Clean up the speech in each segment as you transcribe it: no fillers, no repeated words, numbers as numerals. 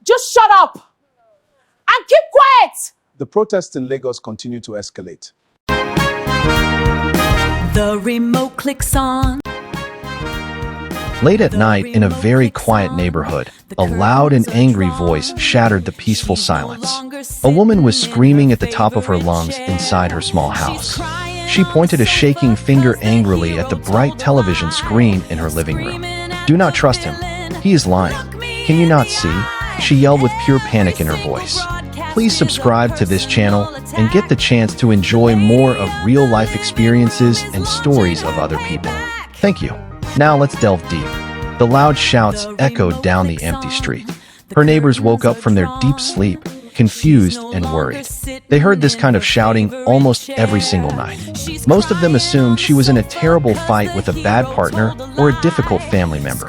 Just shut up and keep quiet. The protests in Lagos continue to escalate. The remote clicks on. Late at night, in a very quiet neighborhood, a loud and angry voice shattered the peaceful silence. A woman was screaming at the top of her lungs inside her small house. She pointed a shaking finger angrily at the bright television screen in her living room. "Do not trust him. He is lying. Can you not see?" she yelled with pure panic in her voice. Please subscribe to this channel and get the chance to enjoy more of real-life experiences and stories of other people. Thank you. Now let's delve deep. The loud shouts echoed down the empty street. Her neighbors woke up from their deep sleep, confused and worried. They heard this kind of shouting almost every single night. Most of them assumed she was in a terrible fight with a bad partner or a difficult family member.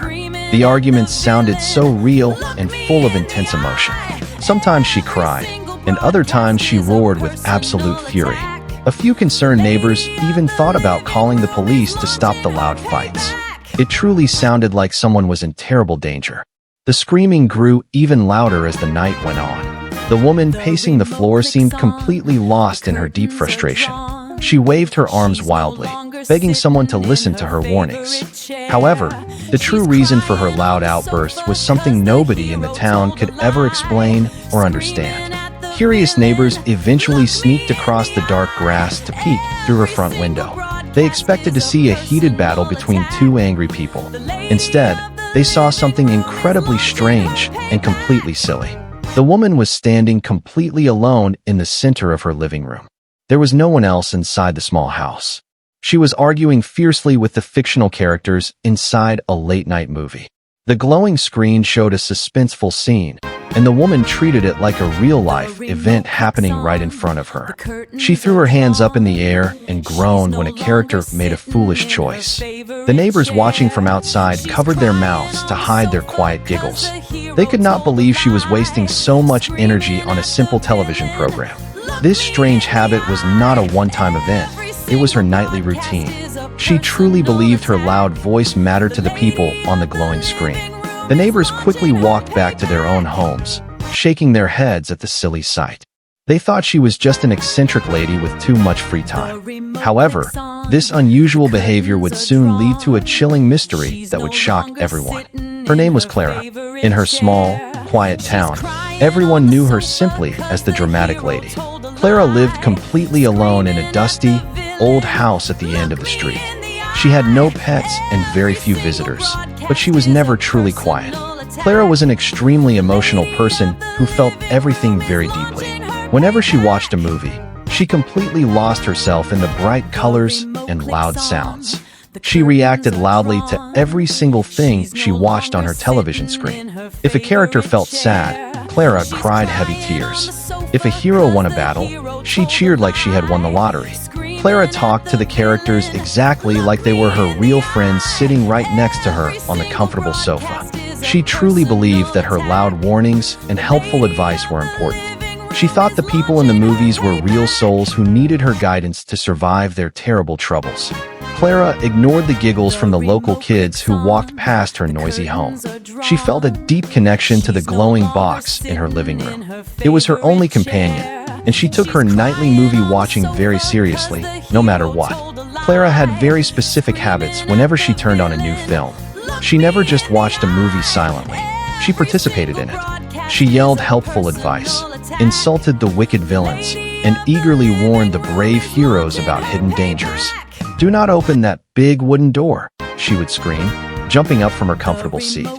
The arguments sounded so real and full of intense emotion. Sometimes she cried, and other times she roared with absolute fury. A few concerned neighbors even thought about calling the police to stop the loud fights. It truly sounded like someone was in terrible danger. The screaming grew even louder as the night went on. The woman pacing the floor seemed completely lost in her deep frustration. She waved her arms wildly, begging someone to listen to her warnings. However, the true reason for her loud outburst was something nobody in the town could ever explain or understand. Curious neighbors eventually sneaked across the dark grass to peek through her front window. They expected to see a heated battle between two angry people. Instead, they saw something incredibly strange and completely silly. The woman was standing completely alone in the center of her living room. There was no one else inside the small house. She was arguing fiercely with the fictional characters inside a late-night movie. The glowing screen showed a suspenseful scene, and the woman treated it like a real-life event happening right in front of her. She threw her hands up in the air and groaned when a character made a foolish choice. The neighbors watching from outside covered their mouths to hide their quiet giggles. They could not believe she was wasting so much energy on a simple television program. This strange habit was not a one-time event. It was her nightly routine. She truly believed her loud voice mattered to the people on the glowing screen. The neighbors quickly walked back to their own homes, shaking their heads at the silly sight. They thought she was just an eccentric lady with too much free time. However, this unusual behavior would soon lead to a chilling mystery that would shock everyone. Her name was Clara. In her small, quiet town, everyone knew her simply as the dramatic lady. Clara lived completely alone in a dusty, old house at the end of the street. She had no pets and very few visitors, but she was never truly quiet. Clara was an extremely emotional person who felt everything very deeply. Whenever she watched a movie, she completely lost herself in the bright colors and loud sounds. She reacted loudly to every single thing she watched on her television screen. If a character felt sad, Clara cried heavy tears. If a hero won a battle, she cheered like she had won the lottery. Clara talked to the characters exactly like they were her real friends sitting right next to her on the comfortable sofa. She truly believed that her loud warnings and helpful advice were important. She thought the people in the movies were real souls who needed her guidance to survive their terrible troubles. Clara ignored the giggles from the local kids who walked past her noisy home. She felt a deep connection to the glowing box in her living room. It was her only companion, and she took her nightly movie watching very seriously, no matter what. Clara had very specific habits whenever she turned on a new film. She never just watched a movie silently. She participated in it. She yelled helpful advice, insulted the wicked villains, and eagerly warned the brave heroes about hidden dangers. "Do not open that big wooden door," she would scream, jumping up from her comfortable seat.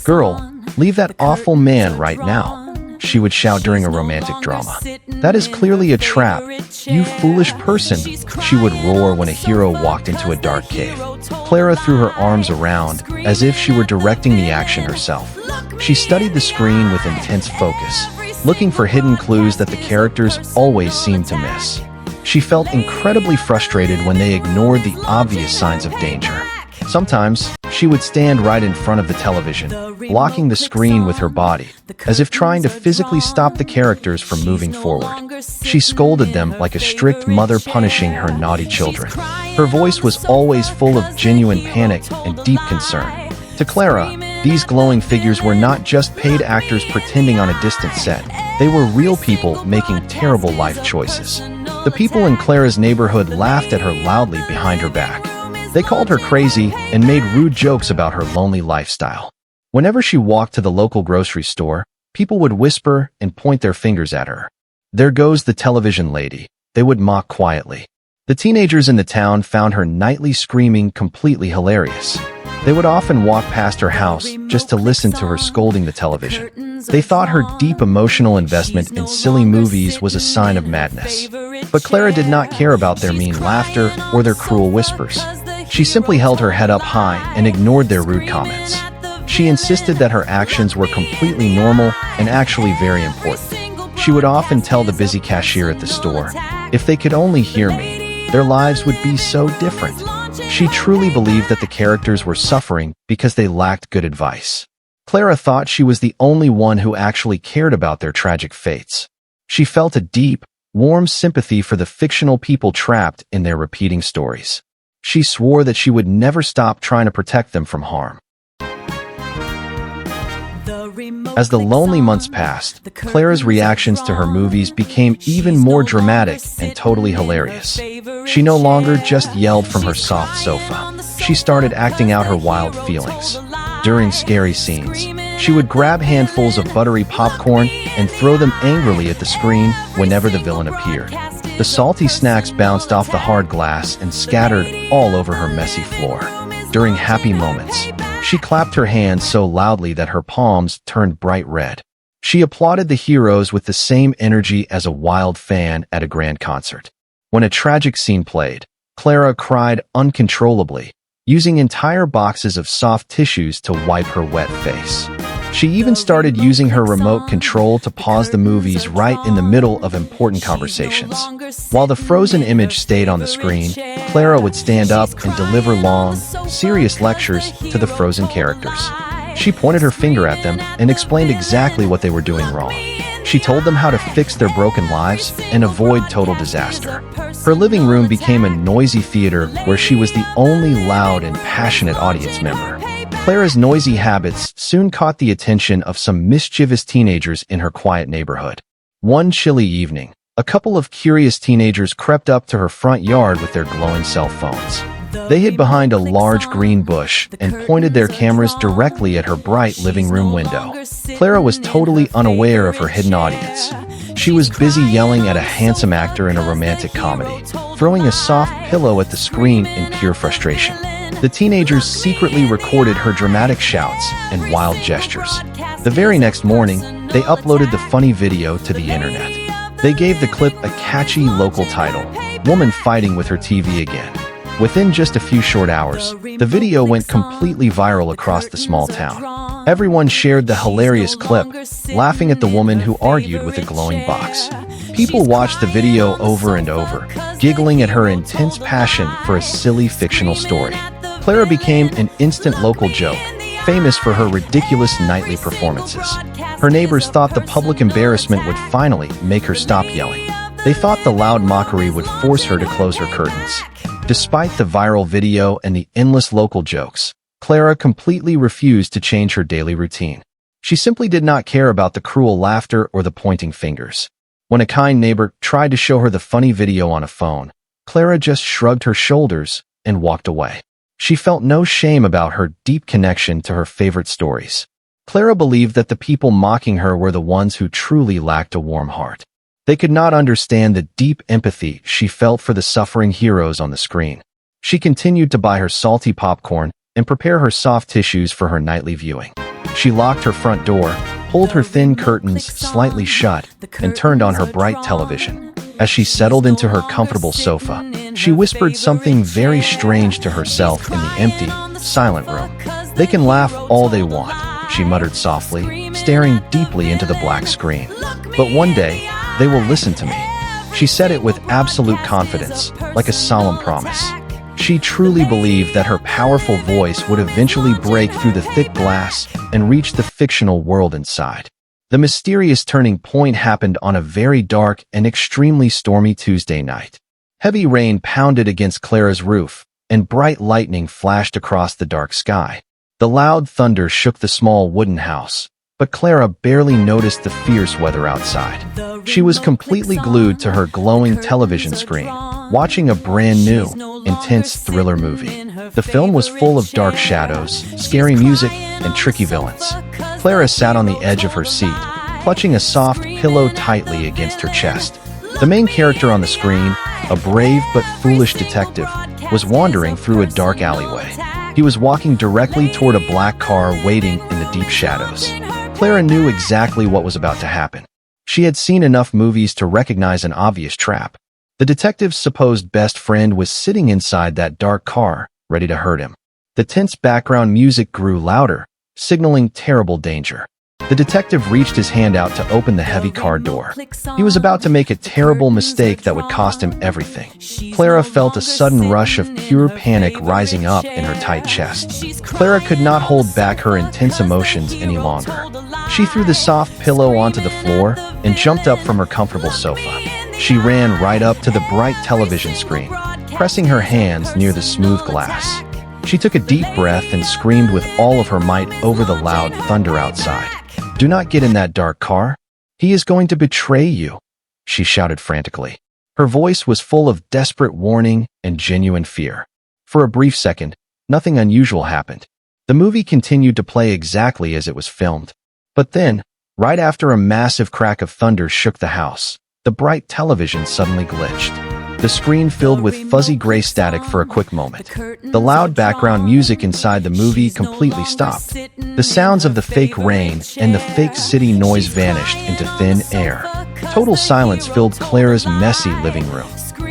"Girl, leave that awful man right now," she would shout during a romantic drama. "That is clearly a trap, you foolish person," she would roar when a hero walked into a dark cave. Clara threw her arms around as if she were directing the action herself. She studied the screen with intense focus, looking for hidden clues that the characters always seemed to miss. She felt incredibly frustrated when they ignored the obvious signs of danger. Sometimes, she would stand right in front of the television, blocking the screen with her body, as if trying to physically stop the characters from moving forward. She scolded them like a strict mother punishing her naughty children. Her voice was always full of genuine panic and deep concern. To Clara, These glowing figures were not just paid actors pretending on a distant set. They were real people making terrible life choices. The people in Clara's neighborhood laughed at her loudly behind her back. They called her crazy and made rude jokes about her lonely lifestyle. Whenever she walked to the local grocery store, people would whisper and point their fingers at her. "There goes the television lady," they would mock quietly. The teenagers in the town found her nightly screaming completely hilarious. They would often walk past her house just to listen to her scolding the television. They thought her deep emotional investment in silly movies was a sign of madness. But Clara did not care about their mean laughter or their cruel whispers. She simply held her head up high and ignored their rude comments. She insisted that her actions were completely normal and actually very important. She would often tell the busy cashier at the store, "If they could only hear me, their lives would be so different." She truly believed that the characters were suffering because they lacked good advice. Clara thought she was the only one who actually cared about their tragic fates. She felt a deep, warm sympathy for the fictional people trapped in their repeating stories. She swore that she would never stop trying to protect them from harm. As the lonely months passed, Clara's reactions to her movies became even more dramatic and totally hilarious. She no longer just yelled from her soft sofa. She started acting out her wild feelings. During scary scenes, she would grab handfuls of buttery popcorn and throw them angrily at the screen whenever the villain appeared. The salty snacks bounced off the hard glass and scattered all over her messy floor. During happy moments, she clapped her hands so loudly that her palms turned bright red. She applauded the heroes with the same energy as a wild fan at a grand concert. When a tragic scene played, Clara cried uncontrollably, using entire boxes of soft tissues to wipe her wet face. She even started using her remote control to pause the movies right in the middle of important conversations. While the frozen image stayed on the screen, Clara would stand up and deliver long, serious lectures to the frozen characters. She pointed her finger at them and explained exactly what they were doing wrong. She told them how to fix their broken lives and avoid total disaster. Her living room became a noisy theater where she was the only loud and passionate audience member. Clara's noisy habits soon caught the attention of some mischievous teenagers in her quiet neighborhood. One chilly evening, a couple of curious teenagers crept up to her front yard with their glowing cell phones. They hid behind a large green bush and pointed their cameras directly at her bright living room window. Clara was totally unaware of her hidden audience. She was busy yelling at a handsome actor in a romantic comedy, throwing a soft pillow at the screen in pure frustration. The teenagers secretly recorded her dramatic shouts and wild gestures. The very next morning, they uploaded the funny video to the internet. They gave the clip a catchy local title, "Woman Fighting with Her TV Again." Within just a few short hours, the video went completely viral across the small town. Everyone shared the hilarious clip, laughing at the woman who argued with a glowing box. People watched the video over and over, giggling at her intense passion for a silly fictional story. Clara became an instant local joke, famous for her ridiculous nightly performances. Her neighbors thought the public embarrassment would finally make her stop yelling. They thought the loud mockery would force her to close her curtains. Despite the viral video and the endless local jokes, Clara completely refused to change her daily routine. She simply did not care about the cruel laughter or the pointing fingers. When a kind neighbor tried to show her the funny video on a phone, Clara just shrugged her shoulders and walked away. She felt no shame about her deep connection to her favorite stories. Clara believed that the people mocking her were the ones who truly lacked a warm heart. They could not understand the deep empathy she felt for the suffering heroes on the screen. She continued to buy her salty popcorn and prepare her soft tissues for her nightly viewing. She locked her front door, pulled her thin curtains slightly shut, and turned on her bright television. As she settled into her comfortable sofa, she whispered something very strange to herself in the empty, silent room. "They can laugh all they want," she muttered softly, staring deeply into the black screen. "But one day, they will listen to me." She said it with absolute confidence, like a solemn promise. She truly believed that her powerful voice would eventually break through the thick glass and reach the fictional world inside. The mysterious turning point happened on a very dark and extremely stormy Tuesday night. Heavy rain pounded against Clara's roof, and bright lightning flashed across the dark sky. The loud thunder shook the small wooden house, but Clara barely noticed the fierce weather outside. She was completely glued to her glowing television screen, watching a brand new, intense thriller movie. The film was full of dark shadows, scary music, and tricky villains. Clara sat on the edge of her seat, clutching a soft pillow tightly against her chest. The main character on the screen, a brave but foolish detective, was wandering through a dark alleyway. He was walking directly toward a black car waiting in the deep shadows. Clara knew exactly what was about to happen. She had seen enough movies to recognize an obvious trap. The detective's supposed best friend was sitting inside that dark car, ready to hurt him. The tense background music grew louder, signaling terrible danger. The detective reached his hand out to open the heavy car door. He was about to make a terrible mistake that would cost him everything. Clara felt a sudden rush of pure panic rising up in her tight chest. Clara could not hold back her intense emotions any longer. She threw the soft pillow onto the floor and jumped up from her comfortable sofa. She ran right up to the bright television screen, pressing her hands near the smooth glass. She took a deep breath and screamed with all of her might over the loud thunder outside. "Do not get in that dark car. He is going to betray you," she shouted frantically. Her voice was full of desperate warning and genuine fear. For a brief second, nothing unusual happened. The movie continued to play exactly as it was filmed. But then, right after a massive crack of thunder shook the house, the bright television suddenly glitched. The screen filled with fuzzy gray static for a quick moment. The loud background music inside the movie completely stopped. The sounds of the fake rain and the fake city noise vanished into thin air. Total silence filled Clara's messy living room.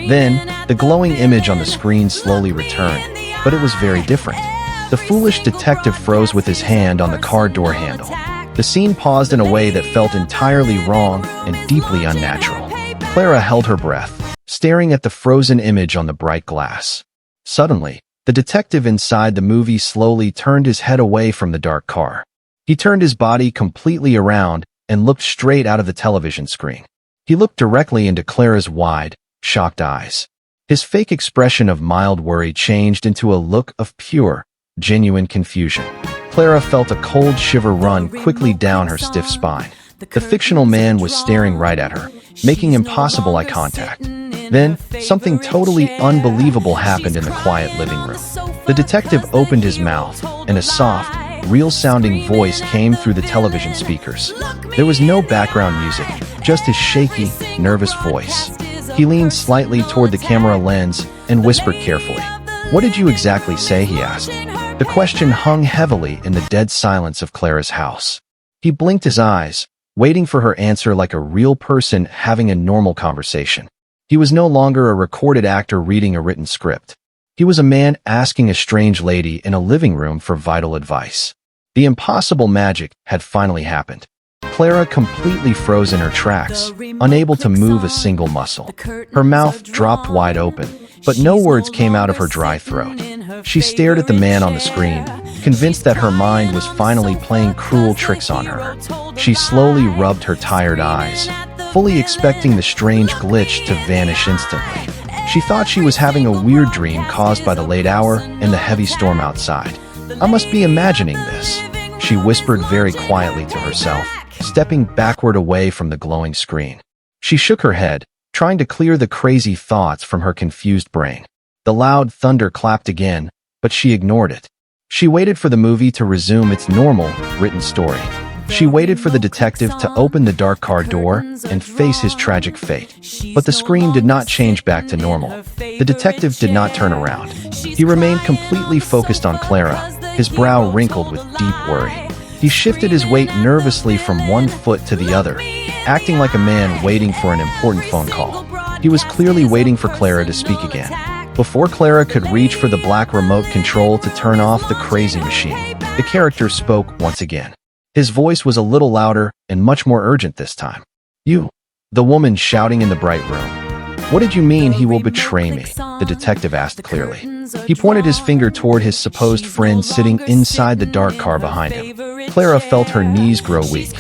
Then, the glowing image on the screen slowly returned, but it was very different. The foolish detective froze with his hand on the car door handle. The scene paused in a way that felt entirely wrong and deeply unnatural. Clara held her breath, staring at the frozen image on the bright glass. Suddenly, the detective inside the movie slowly turned his head away from the dark car. He turned his body completely around and looked straight out of the television screen. He looked directly into Clara's wide, shocked eyes. His fake expression of mild worry changed into a look of pure, genuine confusion. Clara felt a cold shiver run quickly down her stiff spine. The fictional man was staring right at her, making impossible eye contact. Then, something totally unbelievable happened in the quiet living room. The detective opened his mouth, and a soft, real-sounding voice came through the television speakers. There was no background music, just his shaky, nervous voice. He leaned slightly toward the camera lens and whispered carefully. "What did you exactly say?" he asked. The question hung heavily in the dead silence of Clara's house. He blinked his eyes, waiting for her answer like a real person having a normal conversation. He was no longer a recorded actor reading a written script. He was a man asking a strange lady in a living room for vital advice. The impossible magic had finally happened. Clara completely froze in her tracks, unable to move a single muscle. Her mouth dropped wide open, but no words came out of her dry throat. She stared at the man on the screen, convinced that her mind was finally playing cruel tricks on her. She slowly rubbed her tired eyes, fully expecting the strange glitch to vanish instantly. She thought she was having a weird dream caused by the late hour and the heavy storm outside. "I must be imagining this," she whispered very quietly to herself, stepping backward away from the glowing screen. She shook her head, trying to clear the crazy thoughts from her confused brain. The loud thunder clapped again, but she ignored it. She waited for the movie to resume its normal, written story. She waited for the detective to open the dark car door and face his tragic fate. But the screen did not change back to normal. The detective did not turn around. He remained completely focused on Clara, his brow wrinkled with deep worry. He shifted his weight nervously from one foot to the other, acting like a man waiting for an important phone call. He was clearly waiting for Clara to speak again. Before Clara could reach for the black remote control to turn off the crazy machine, the character spoke once again. His voice was a little louder and much more urgent this time. "You," the woman shouting in the bright room. "What did you mean he will betray me?" the detective asked clearly. He pointed his finger toward his supposed friend sitting inside the dark car behind him. Clara felt her knees grow weak.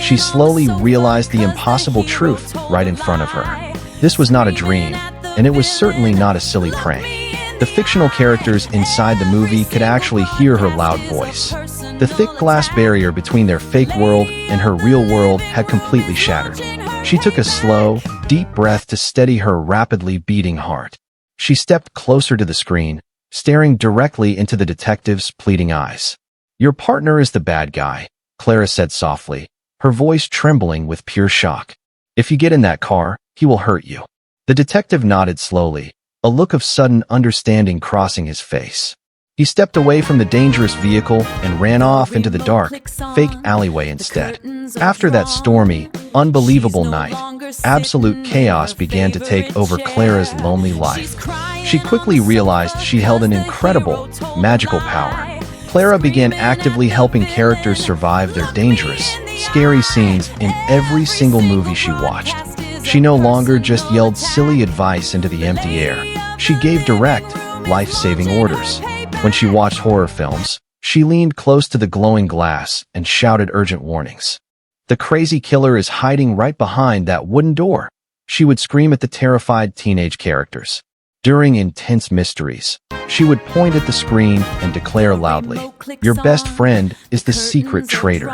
She slowly realized the impossible truth right in front of her. This was not a dream, and it was certainly not a silly prank. The fictional characters inside the movie could actually hear her loud voice. The thick glass barrier between their fake world and her real world had completely shattered. She took a slow, deep breath to steady her rapidly beating heart. She stepped closer to the screen, staring directly into the detective's pleading eyes. "Your partner is the bad guy," Clara said softly, her voice trembling with pure shock. "If you get in that car, he will hurt you." The detective nodded slowly, a look of sudden understanding crossing his face. He stepped away from the dangerous vehicle and ran off into the dark, fake alleyway instead. After that stormy, unbelievable night, absolute chaos began to take over Clara's lonely life. She quickly realized she held an incredible, magical power. Clara began actively helping characters survive their dangerous, scary scenes in every single movie she watched. She no longer just yelled silly advice into the empty air. She gave direct, life-saving orders. When she watched horror films, she leaned close to the glowing glass and shouted urgent warnings. "The crazy killer is hiding right behind that wooden door," she would scream at the terrified teenage characters. During intense mysteries, she would point at the screen and declare loudly, "Your best friend is the secret traitor."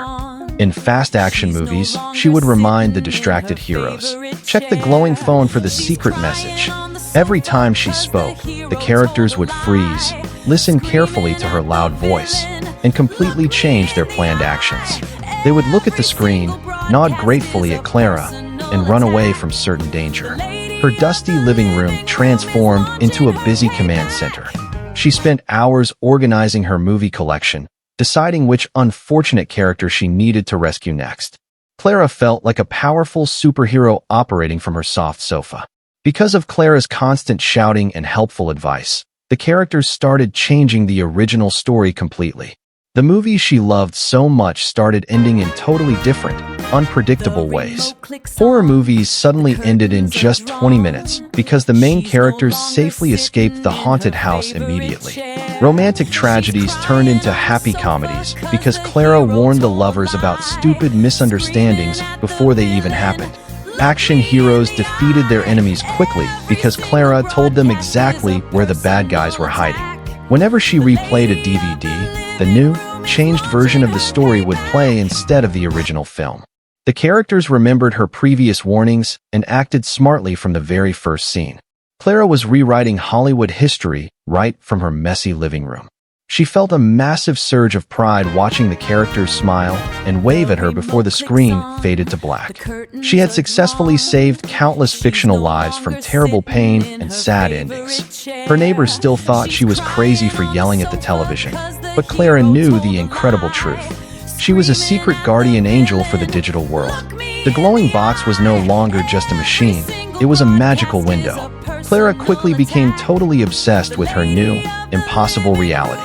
In fast action movies, she would remind the distracted heroes, "Check the glowing phone for the secret message." Every time she spoke, the characters would freeze, listen carefully to her loud voice, and completely change their planned actions. They would look at the screen, nod gratefully at Clara, and run away from certain danger. Her dusty living room transformed into a busy command center. She spent hours organizing her movie collection, deciding which unfortunate character she needed to rescue next. Clara felt like a powerful superhero operating from her soft sofa. Because of Clara's constant shouting and helpful advice, the characters started changing the original story completely. The movies she loved so much started ending in totally different, unpredictable ways. Horror movies suddenly ended in just 20 minutes because the main characters safely escaped the haunted house immediately. Romantic tragedies turned into happy comedies because Clara warned the lovers about stupid misunderstandings before they even happened. Action heroes defeated their enemies quickly because Clara told them exactly where the bad guys were hiding. Whenever she replayed a DVD, the new, changed version of the story would play instead of the original film. The characters remembered her previous warnings and acted smartly from the very first scene. Clara was rewriting Hollywood history right from her messy living room. She felt a massive surge of pride watching the characters smile and wave at her before the screen faded to black. She had successfully saved countless fictional lives from terrible pain and sad endings. Her neighbors still thought she was crazy for yelling at the television, but Clara knew the incredible truth. She was a secret guardian angel for the digital world. The glowing box was no longer just a machine, it was a magical window. Clara quickly became totally obsessed with her new, impossible reality.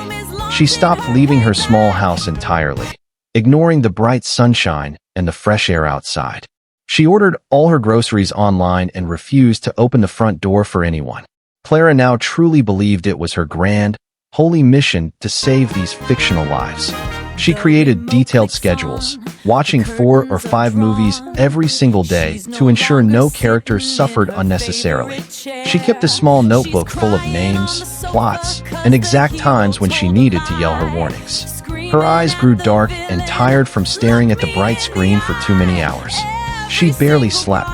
She stopped leaving her small house entirely, ignoring the bright sunshine and the fresh air outside. She ordered all her groceries online and refused to open the front door for anyone. Clara now truly believed it was her grand, holy mission to save these fictional lives. She created detailed schedules, watching 4 or 5 movies every single day to ensure no characters suffered unnecessarily. She kept a small notebook full of names, plots, and exact times when she needed to yell her warnings. Her eyes grew dark and tired from staring at the bright screen for too many hours. She barely slept,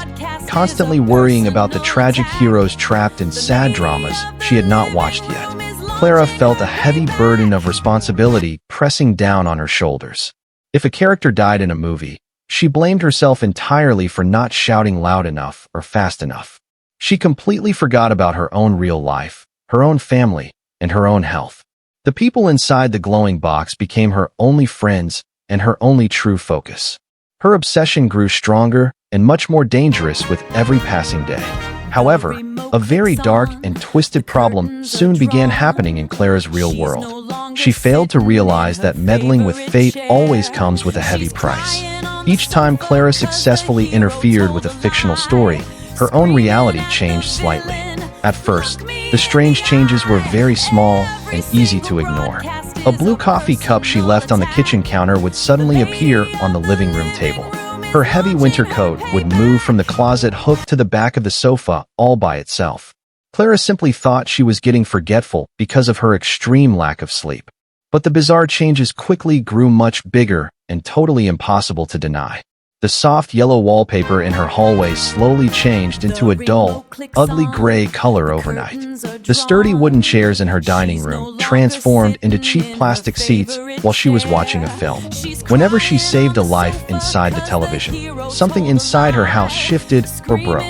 constantly worrying about the tragic heroes trapped in sad dramas she had not watched yet. Clara felt a heavy burden of responsibility pressing down on her shoulders. If a character died in a movie, she blamed herself entirely for not shouting loud enough or fast enough. She completely forgot about her own real life, her own family, and her own health. The people inside the glowing box became her only friends and her only true focus. Her obsession grew stronger and much more dangerous with every passing day. However, a very dark and twisted problem soon began happening in Clara's real world. She failed to realize that meddling with fate always comes with a heavy price. Each time Clara successfully interfered with a fictional story, her own reality changed slightly. At first, the strange changes were very small and easy to ignore. A blue coffee cup she left on the kitchen counter would suddenly appear on the living room table. Her heavy winter coat would move from the closet hooked to the back of the sofa all by itself. Clara simply thought she was getting forgetful because of her extreme lack of sleep. But the bizarre changes quickly grew much bigger and totally impossible to deny. The soft yellow wallpaper in her hallway slowly changed into a dull, ugly gray color overnight. The sturdy wooden chairs in her dining room transformed into cheap plastic seats while she was watching a film. Whenever she saved a life inside the television, something inside her house shifted or broke.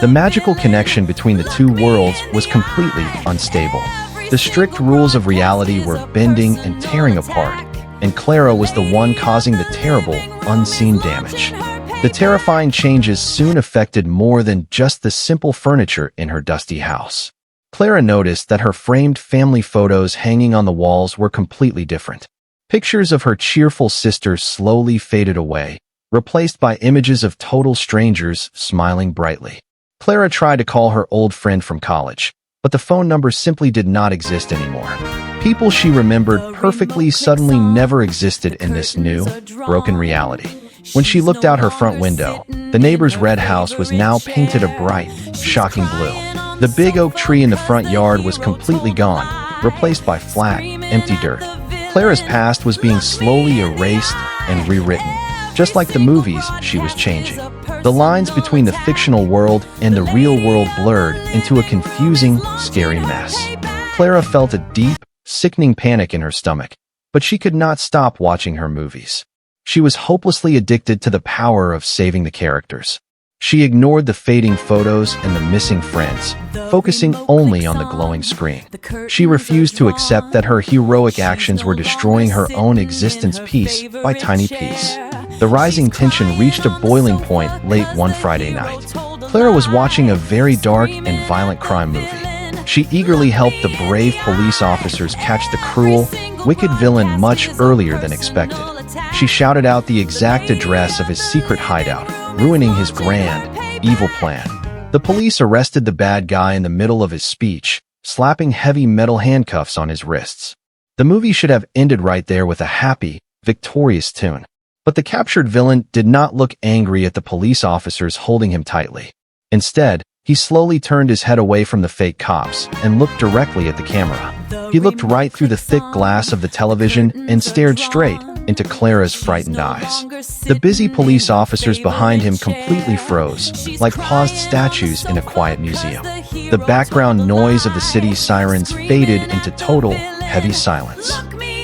The magical connection between the two worlds was completely unstable. The strict rules of reality were bending and tearing apart, and Clara was the one causing the terrible, unseen damage. The terrifying changes soon affected more than just the simple furniture in her dusty house. Clara noticed that her framed family photos hanging on the walls were completely different. Pictures of her cheerful sisters slowly faded away, replaced by images of total strangers smiling brightly. Clara tried to call her old friend from college, but the phone number simply did not exist anymore. People she remembered perfectly suddenly never existed in this new, broken reality. When she looked out her front window, the neighbor's red house was now painted a bright, shocking blue. The big oak tree in the front yard was completely gone, replaced by flat, empty dirt. Clara's past was being slowly erased and rewritten. Just like the movies, she was changing. The lines between the fictional world and the real world blurred into a confusing, scary mess. Clara felt a deep, sickening panic in her stomach, but she could not stop watching her movies. She was hopelessly addicted to the power of saving the characters. She ignored the fading photos and the missing friends, focusing only on the glowing screen. She refused to accept that her heroic actions were destroying her own existence piece by tiny piece. The rising tension reached a boiling point late one Friday night. Clara was watching a very dark and violent crime movie. She eagerly helped the brave police officers catch the cruel, wicked villain much earlier than expected. She shouted out the exact address of his secret hideout, ruining his grand, evil plan. The police arrested the bad guy in the middle of his speech, slapping heavy metal handcuffs on his wrists. The movie should have ended right there with a happy, victorious tune. But the captured villain did not look angry at the police officers holding him tightly. Instead, he slowly turned his head away from the fake cops and looked directly at the camera. He looked right through the thick glass of the television and stared straight into Clara's frightened eyes. The busy police officers behind him completely froze, like paused statues in a quiet museum. The background noise of the city's sirens faded into total, heavy silence.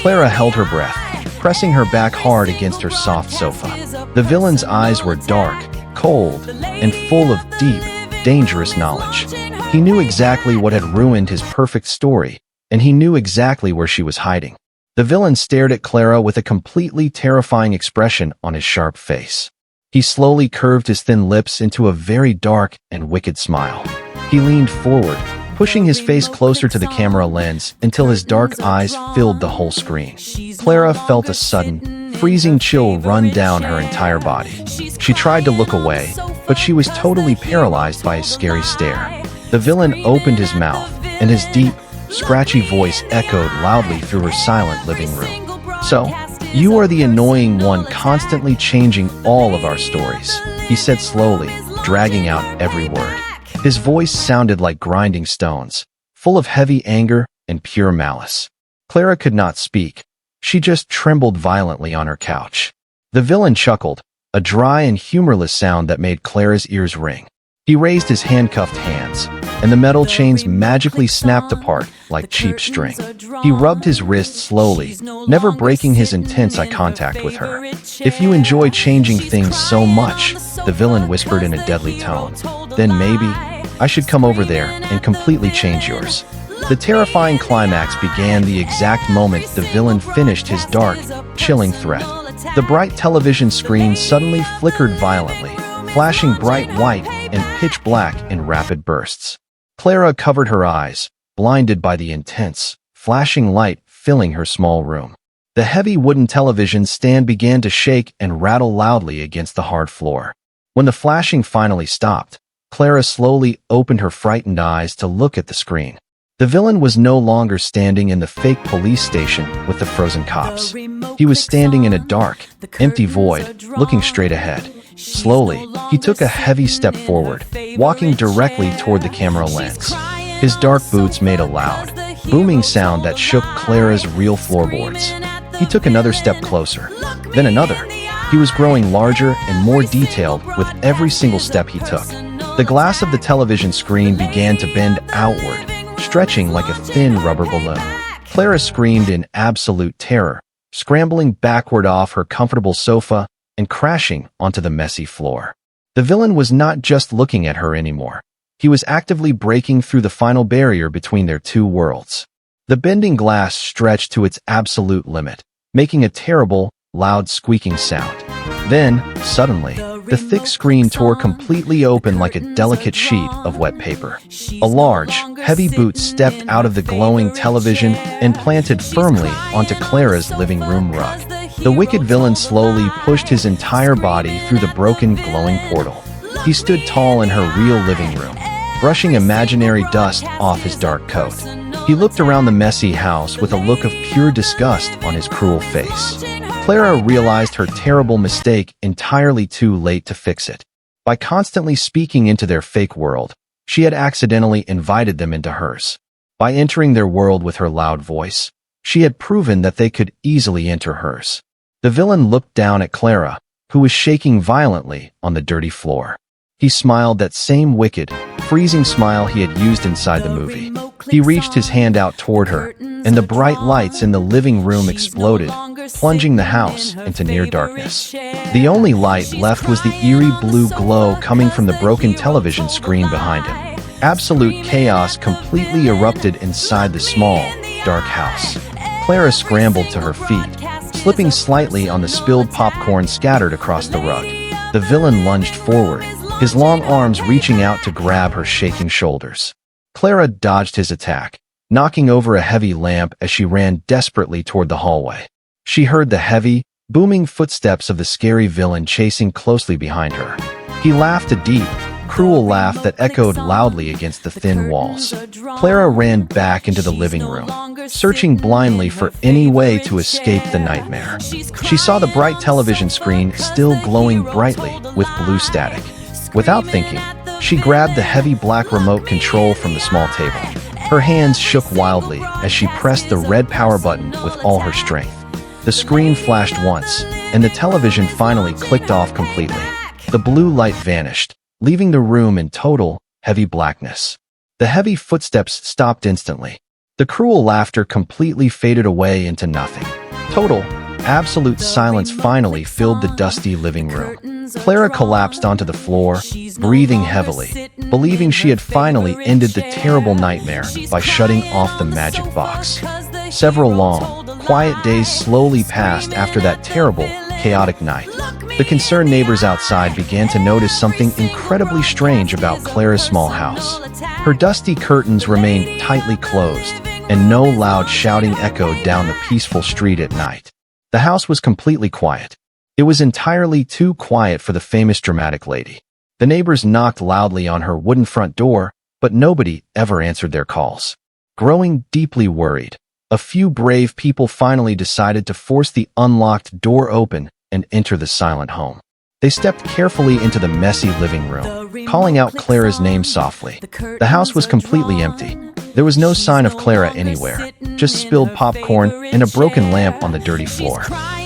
Clara held her breath, pressing her back hard against her soft sofa. The villain's eyes were dark, cold, and full of deep, dangerous knowledge. He knew exactly what had ruined his perfect story, and he knew exactly where she was hiding. The villain stared at Clara with a completely terrifying expression on his sharp face. He slowly curved his thin lips into a very dark and wicked smile. He leaned forward, pushing his face closer to the camera lens until his dark eyes filled the whole screen. Clara felt a sudden, freezing chill run down her entire body. She tried to look away, but she was totally paralyzed by his scary stare. The villain opened his mouth, and his deep, scratchy voice echoed loudly through her silent living room. "So, you are the annoying one constantly changing all of our stories," he said slowly, dragging out every word. His voice sounded like grinding stones, full of heavy anger and pure malice. Clara could not speak. She just trembled violently on her couch. The villain chuckled, a dry and humorless sound that made Clara's ears ring. He raised his handcuffed hands, and the metal chains magically snapped apart like cheap string. He rubbed his wrist slowly, never breaking his intense eye contact with her. "If you enjoy changing things so much," the villain whispered in a deadly tone, "then maybe I should come over there and completely change yours." The terrifying climax began the exact moment the villain finished his dark, chilling threat. The bright television screen suddenly flickered violently, flashing bright white and pitch black in rapid bursts. Clara covered her eyes, blinded by the intense, flashing light filling her small room. The heavy wooden television stand began to shake and rattle loudly against the hard floor. When the flashing finally stopped, Clara slowly opened her frightened eyes to look at the screen. The villain was no longer standing in the fake police station with the frozen cops. He was standing in a dark, empty void, looking straight ahead. Slowly, he took a heavy step forward, walking directly toward the camera lens. His dark boots made a loud, booming sound that shook Clara's real floorboards. He took another step closer, then another. He was growing larger and more detailed with every single step he took. The glass of the television screen began to bend outward, stretching like a thin rubber balloon. Clara screamed in absolute terror, scrambling backward off her comfortable sofa and crashing onto the messy floor. The villain was not just looking at her anymore. He was actively breaking through the final barrier between their two worlds. The bending glass stretched to its absolute limit, making a terrible, loud squeaking sound. Then, suddenly, the thick screen tore completely open like a delicate sheet of wet paper. A large, heavy boot stepped out of the glowing television and planted firmly onto Clara's living room rug. The wicked villain slowly pushed his entire body through the broken, glowing portal. He stood tall in her real living room, brushing imaginary dust off his dark coat. He looked around the messy house with a look of pure disgust on his cruel face. Clara realized her terrible mistake entirely too late to fix it. By constantly speaking into their fake world, she had accidentally invited them into hers. By entering their world with her loud voice, she had proven that they could easily enter hers. The villain looked down at Clara, who was shaking violently on the dirty floor. He smiled that same wicked, freezing smile he had used inside the movie. He reached his hand out toward her, and the bright lights in the living room exploded, plunging the house into near darkness. The only light left was the eerie blue glow coming from the broken television screen behind him. Absolute chaos completely erupted inside the small, dark house. Clara scrambled to her feet, slipping slightly on the spilled popcorn scattered across the rug. The villain lunged forward, his long arms reaching out to grab her shaking shoulders. Clara dodged his attack, knocking over a heavy lamp as she ran desperately toward the hallway. She heard the heavy, booming footsteps of the scary villain chasing closely behind her. He laughed a deep, cruel laugh that echoed loudly against the thin walls. Clara ran back into the living room, searching blindly for any way to escape the nightmare. She saw the bright television screen still glowing brightly with blue static. Without thinking, she grabbed the heavy black remote control from the small table. Her hands shook wildly as she pressed the red power button with all her strength. The screen flashed once, and the television finally clicked off completely. The blue light vanished, leaving the room in total, heavy blackness. The heavy footsteps stopped instantly. The cruel laughter completely faded away into nothing. Total, absolute silence finally filled the dusty living room. Clara collapsed onto the floor, breathing heavily, believing she had finally ended the terrible nightmare by shutting off the magic box. Several long, quiet days slowly passed after that terrible, chaotic night. The concerned neighbors outside began to notice something incredibly strange about Clara's small house. Her dusty curtains remained tightly closed, and no loud shouting echoed down the peaceful street at night. The house was completely quiet. It was entirely too quiet for the famous dramatic lady. The neighbors knocked loudly on her wooden front door, but nobody ever answered their calls. Growing deeply worried, a few brave people finally decided to force the unlocked door open and enter the silent home. They stepped carefully into the messy living room, calling out Clara's name softly. The house was completely empty. There was no sign of Clara anywhere, just spilled popcorn and a broken lamp on the dirty floor.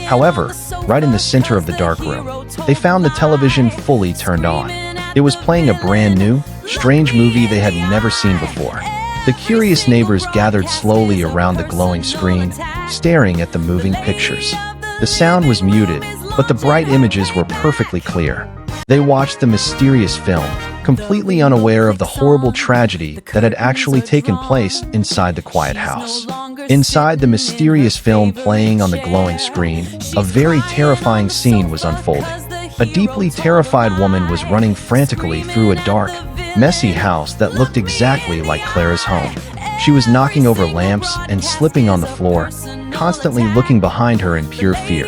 However, right in the center of the dark room, they found the television fully turned on. It was playing a brand new, strange movie they had never seen before. The curious neighbors gathered slowly around the glowing screen, staring at the moving pictures. The sound was muted, but the bright images were perfectly clear. They watched the mysterious film, completely unaware of the horrible tragedy that had actually taken place inside the quiet house. Inside the mysterious film playing on the glowing screen, a very terrifying scene was unfolding. A deeply terrified woman was running frantically through a dark, messy house that looked exactly like Clara's home. She was knocking over lamps and slipping on the floor, constantly looking behind her in pure fear.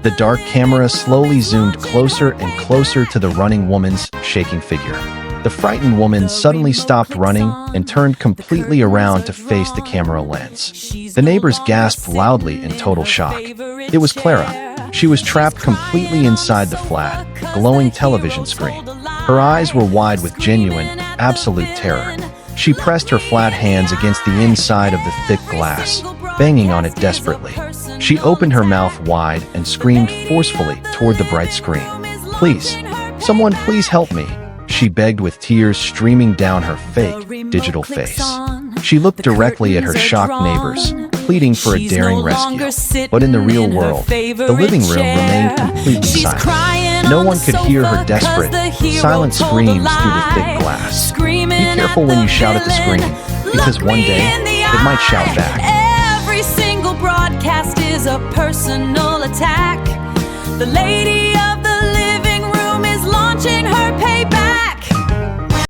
The dark camera slowly zoomed closer and closer to the running woman's shaking figure. The frightened woman suddenly stopped running and turned completely around to face the camera lens. The neighbors gasped loudly in total shock. It was Clara. She was trapped completely inside the flat, glowing television screen. Her eyes were wide with genuine, absolute terror. She pressed her flat hands against the inside of the thick glass, banging on it desperately. She opened her mouth wide and screamed forcefully toward the bright screen. "Please, someone please help me," she begged with tears streaming down her fake, digital face. She looked directly at her shocked neighbors, pleading for a daring rescue. But in the real world, the living room remained completely silent. No one could hear her desperate, silent screams through the thick glass. Be careful when you shout at the screen, because one day, it might shout back. Every single broadcast is a personal attack. The lady of